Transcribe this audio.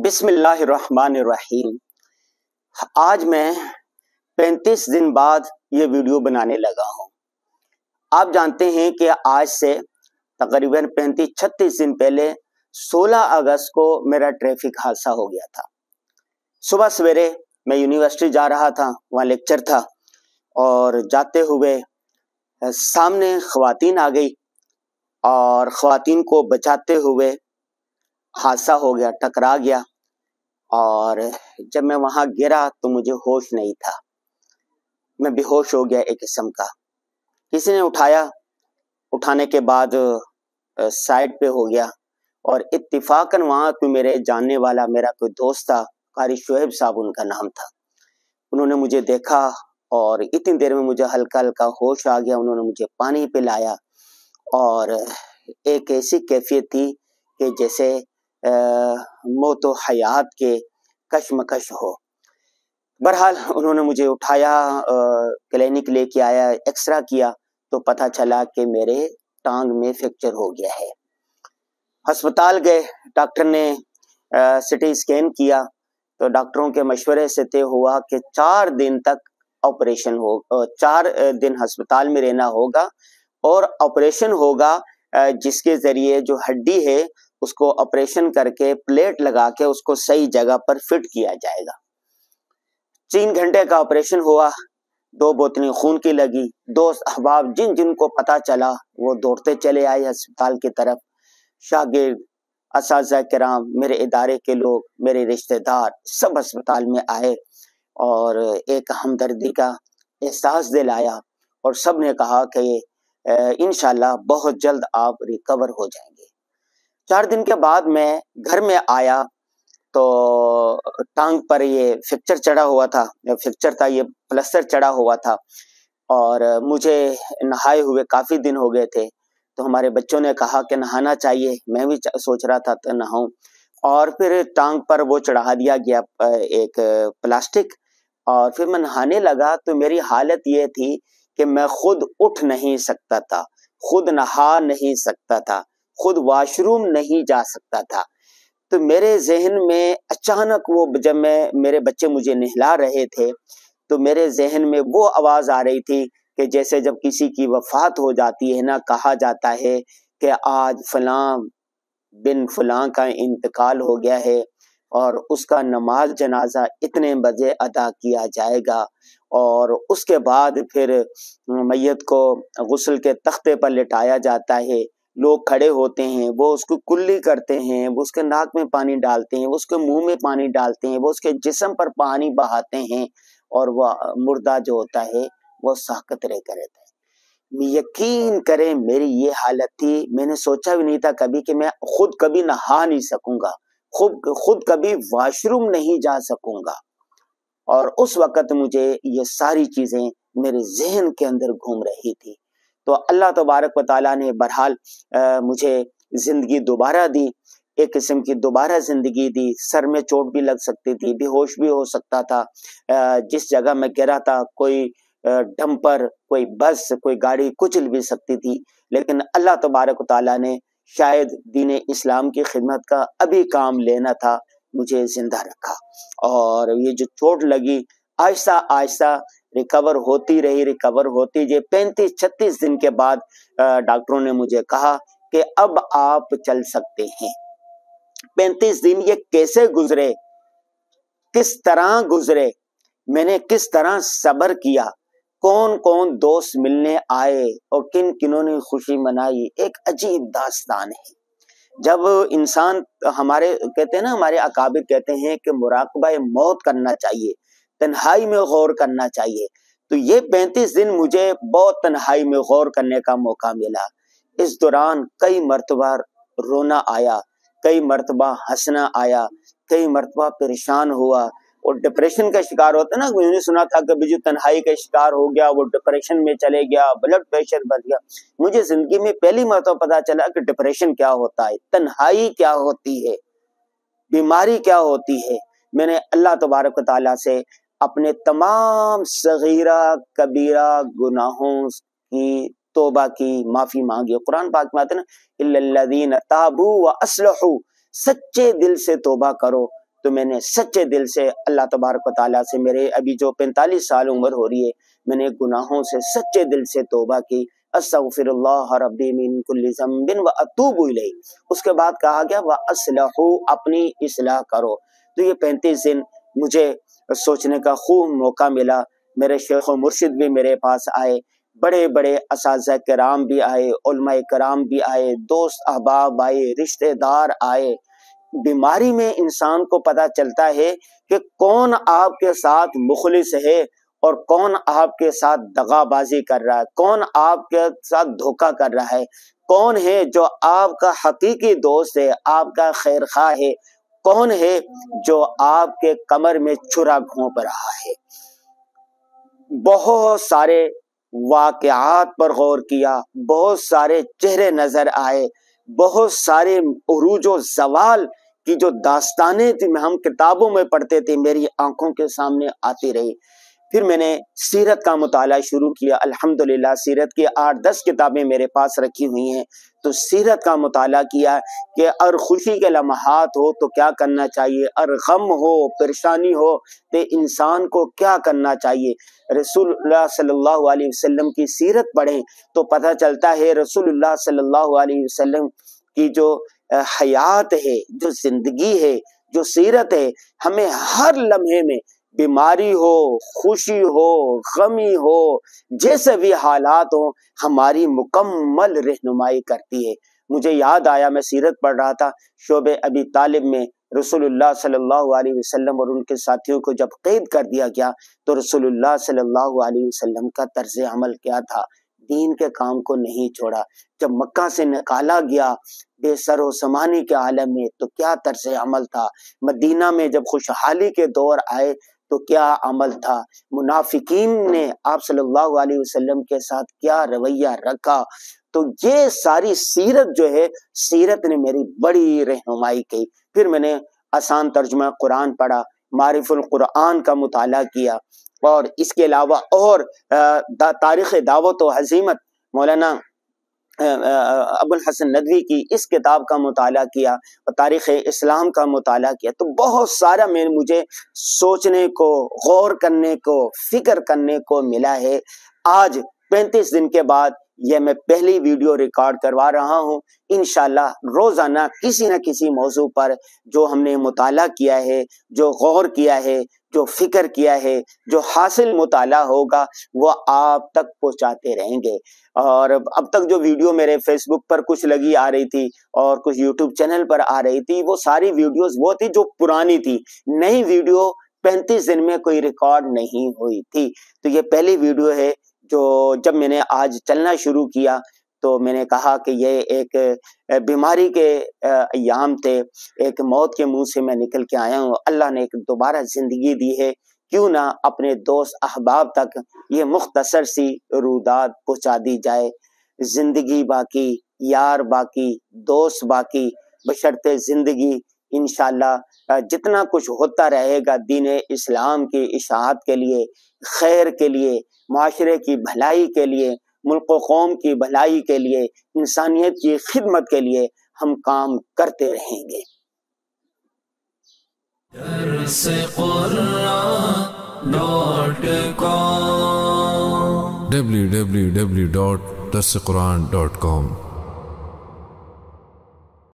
بسم اللہ الرحمن الرحیم۔ آج میں 35 دن بعد یہ ویڈیو بنانے لگا ہوں۔ آپ جانتے ہیں کہ آج سے تقریباً 35-36 دن پہلے 16 اگست کو میرا ٹریفک حادثہ ہو گیا تھا۔ صبح سویرے میں یونیورسٹی جا رہا تھا، وہاں لیکچر تھا، اور جاتے ہوئے سامنے خواتین آ گئی اور خواتین کو بچاتے ہوئے حادثہ ہو گیا، ٹکرا گیا، اور جب میں وہاں گرا تو مجھے ہوش نہیں تھا، میں بے ہوش ہو گیا ایک قسم کا۔ کسی نے اٹھایا، اٹھانے کے بعد سائڈ پہ ہو گیا، اور اتفاقاً وہاں کوئی میرے جاننے والا میرا کوئی دوست تھا، قاری شعیب صاحب ان کا نام تھا۔ انہوں نے مجھے دیکھا اور اتنی دیر میں مجھے ہلکا ہلکا ہوش آ گیا۔ انہوں نے مجھے پانی پلایا، اور ایک ایسی کیفیت تھی کہ جیسے موت و حیات کے کشمکش ہو۔ بہرحال انہوں نے مجھے اٹھایا، کلینک لے کے آیا، ایکسرا کیا تو پتہ چلا کہ میرے ٹانگ میں فریکچر ہو گیا ہے۔ ہسپتال گئے، ڈاکٹر نے سٹی اسکین کیا تو ڈاکٹروں کے مشورے سے طے ہوا کہ 4 دن تک آپریشن ہو، 4 دن ہسپتال میں رہنا ہوگا، اور آپریشن ہوگا جس کے ذریعے جو ہڈی ہے اس کو آپریشن کر کے پلیٹ لگا کے اس کو صحیح جگہ پر فٹ کیا جائے گا۔ 3 گھنٹے کا آپریشن ہوا، 2 بوتلیں خون کی لگی۔ دوست احباب جن جن کو پتا چلا وہ دوڑتے چلے آئے ہسپتال کی طرف، شاگرد، اساتذہ کرام، میرے ادارے کے لوگ، میرے رشتہ دار، سب ہسپتال میں آئے اور ایک ہمدردی کا احساس دلایا، اور سب نے کہا کہ انشاءاللہ بہت جلد آپ ریکور ہو جائیں گے۔ 4 دن کے بعد میں گھر میں آیا تو ٹانگ پر یہ فریکچر چڑھا ہوا تھا، فریکچر تھا، یہ پلسٹر چڑھا ہوا تھا، اور مجھے نہائے ہوئے کافی دن ہو گئے تھے، تو ہمارے بچوں نے کہا کہ نہانا چاہیے، میں بھی سوچ رہا تھا تو نہاؤں، اور پھر ٹانگ پر وہ چڑھا دیا گیا ایک پلاسٹک، اور پھر میں نہانے لگا تو میری حالت یہ تھی کہ میں خود اٹھ نہیں سکتا تھا، خود نہا نہیں سکتا تھا، خود واش روم نہیں جا سکتا تھا۔ تو میرے ذہن میں اچانک وہ جب میرے بچے مجھے نہلا رہے تھے تو میرے ذہن میں وہ آواز آ رہی تھی کہ جیسے جب کسی کی وفات ہو جاتی ہے نا، کہا جاتا ہے کہ آج فلاں بن فلاں کا انتقال ہو گیا ہے اور اس کا نماز جنازہ اتنے بجے ادا کیا جائے گا، اور اس کے بعد پھر میت کو غسل کے تختے پر لٹایا جاتا ہے، لوگ کھڑے ہوتے ہیں، وہ اس کو کلی کرتے ہیں، وہ اس کے ناک میں پانی ڈالتے ہیں، وہ اس کے منہ میں پانی ڈالتے ہیں، وہ اس کے جسم پر پانی بہاتے ہیں، اور وہ مردہ جو ہوتا ہے وہ ساکت رہ کر رہتا ہے۔ یقین کریں میری یہ حالت تھی، میں نے سوچا بھی نہیں تھا کبھی کہ میں خود کبھی نہا نہیں سکوں گا، خود کبھی واش روم نہیں جا سکوں گا، اور اس وقت مجھے یہ ساری چیزیں میرے ذہن کے اندر گھوم رہی تھی۔ تو اللہ تبارک و تعالیٰ نے بہرحال مجھے زندگی دوبارہ دی، ایک قسم کی دوبارہ زندگی دی۔ سر میں چوٹ بھی لگ سکتی تھی، بے ہوش بھی ہو سکتا تھا، جس جگہ میں گرا تھا کوئی ڈمپر، کوئی بس، کوئی گاڑی کچل بھی سکتی تھی، لیکن اللہ تبارک و تعالیٰ نے شاید دین اسلام کی خدمت کا ابھی کام لینا تھا، مجھے زندہ رکھا، اور یہ جو چوٹ لگی آہستہ آہستہ ریکور ہوتی رہی۔ 35-36 دن کے بعد ڈاکٹروں نے مجھے کہا کہ اب آپ چل سکتے ہیں۔ 35 دن یہ کیسے گزرے، کس طرح گزرے، میں نے کس طرح صبر کیا، کون کون دوست ملنے آئے اور کن کنوں نے خوشی منائی، ایک عجیب داستان ہے۔ جب انسان، ہمارے کہتے ہیں نا، ہمارے اکابر کہتے ہیں کہ مراقبہ موت کرنا چاہیے، تنہائی میں غور کرنا چاہیے، تو یہ 35 دن مجھے بہت تنہائی میں غور کرنے کا موقع ملا۔ اس دوران کئی مرتبہ رونا آیا، کئی مرتبہ ہنسنا آیا، کئی مرتبہ پریشان ہوا، اور ڈپریشن کا شکار ہوتا ہے نا، میں نے سنا تھا کہ جو تنہائی کا شکار ہو گیا وہ ڈپریشن میں چلے گیا، بلڈ پریشر بڑھ گیا۔ مجھے زندگی میں پہلی مرتبہ پتا چلا کہ ڈپریشن کیا ہوتا ہے، تنہائی کیا ہوتی ہے، بیماری کیا ہوتی ہے۔ میں نے اللہ تبارک و تعالیٰ سے اپنے تمام صغیرہ کبیرہ گناہوں کی توبہ کی، معافی مانگی۔ قرآن پاک میں آتے ہیں نا، الا الذین تابوا واصلحوا، سچے دل سے توبہ کرو تو میں نے سچے دل سے اللہ تبارک و تعالیٰ سے، میرے ابھی جو 45 سال عمر ہو رہی ہے، میں نے گناہوں سے سچے دل سے توبہ کی، استغفر اللہ ربی من کل ذنب واتوب الیہ۔ اس کے بعد کہا گیا واصلحوا، اپنی اصلاح کرو۔ تو یہ 35 دن مجھے سوچنے کا خوب موقع ملا۔ میرے شیخ و مرشد بھی میرے پاس آئے، بڑے بڑے اساتذہ کرام بھی آئے، علماء کرام بھی آئے، دوست احباب آئے، رشتہ دار آئے۔ بیماری میں انسان کو پتہ چلتا ہے کہ کون آپ کے ساتھ مخلص ہے اور کون آپ کے ساتھ دغا بازی کر رہا ہے، کون آپ کے ساتھ دھوکہ کر رہا ہے، کون ہے جو آپ کا حقیقی دوست ہے، آپ کا خیر خواہ ہے، کون ہے جو آپ کے کمر میں چھرا گھونپ رہا ہے۔ بہت سارے واقعات پر غور کیا، بہت سارے چہرے نظر آئے، بہت سارے عروج و زوال کی جو داستانیں تھی ہم کتابوں میں پڑھتے تھے، میری آنکھوں کے سامنے آتی رہی۔ پھر میں نے سیرت کا مطالعہ شروع کیا۔ الحمدللہ سیرت کی 8-10 کتابیں میرے پاس رکھی ہوئی ہیں۔ تو سیرت کا مطالعہ کیا کہ اگر خوشی کے لمحات ہو تو کیا کرنا چاہیے، اگر غم ہو، پریشانی ہو تو انسان کو کیا کرنا چاہیے۔ رسول اللہ صلی اللہ علیہ وسلم کی سیرت پڑھیں تو پتہ چلتا ہے رسول اللہ صلی اللہ علیہ وسلم کی جو حیات ہے، جو زندگی ہے، جو سیرت ہے، ہمیں ہر لمحے میں بیماری ہو، خوشی ہو، غمی ہو، جیسے بھی حالات ہوں، ہماری مکمل رہنمائی کرتی ہے۔ مجھے یاد آیا، میں سیرت پڑھ رہا تھا، شعبہ ابی طالب میں رسول اللہ صلی اللہ علیہ وسلم اور ان کے ساتھیوں کو جب قید کر دیا گیا تو رسول اللہ صلی اللہ علیہ وسلم کا طرز عمل کیا تھا، دین کے کام کو نہیں چھوڑا۔ جب مکہ سے نکالا گیا بے سر و سامانی کے عالم میں تو کیا طرز عمل تھا، مدینہ میں جب خوشحالی کے دور آئے تو کیا عمل تھا، منافقین نے آپ صلی اللہ علیہ وسلم کے ساتھ کیا رویہ رکھا۔ تو یہ ساری سیرت جو ہے، سیرت نے میری بڑی رہنمائی کی۔ پھر میں نے آسان ترجمہ قرآن پڑھا، معرف القرآن کا مطالعہ کیا، اور اس کے علاوہ اور تاریخ دعوت و ہزیمت مولانا ابو الحسن ندوی کی اس کتاب کا مطالعہ کیا اور تاریخ اسلام کا مطالعہ کیا۔ تو بہت سارا مجھے سوچنے کو، غور کرنے کو، فکر کرنے کو ملا ہے۔ آج 35 دن کے بعد یہ میں پہلی ویڈیو ریکارڈ کروا رہا ہوں۔ انشاءاللہ روزانہ کسی نہ کسی موضوع پر جو ہم نے مطالعہ کیا ہے، جو غور کیا ہے، جو فکر کیا ہے، جو حاصل مطالعہ ہوگا وہ آپ تک پہنچاتے رہیں گے۔ اور اب تک جو ویڈیو میرے فیس بک پر کچھ لگی آ رہی تھی اور کچھ یوٹیوب چینل پر آ رہی تھی، وہ ساری ویڈیوز وہ تھی جو پرانی تھی، نئی ویڈیو 35 دن میں کوئی ریکارڈ نہیں ہوئی تھی۔ تو یہ پہلی ویڈیو ہے جو جب میں نے آج چلنا شروع کیا تو میں نے کہا کہ یہ ایک بیماری کے ایام تھے، ایک موت کے منہ سے میں نکل کے آیا ہوں، اللہ نے ایک دوبارہ زندگی دی ہے، کیوں نہ اپنے دوست احباب تک یہ مختصر سی روداد پہنچا دی جائے۔ زندگی باقی، یار باقی، دوست باقی، بشرطِ زندگی انشاءاللہ جتنا کچھ ہوتا رہے گا دین اسلام کی اشاعت کے لیے، خیر کے لیے، معاشرے کی بھلائی کے لیے، ملک و قوم کی بھلائی کے لیے، انسانیت کی خدمت کے لیے ہم کام کرتے رہیں گے۔ www.darsequran.com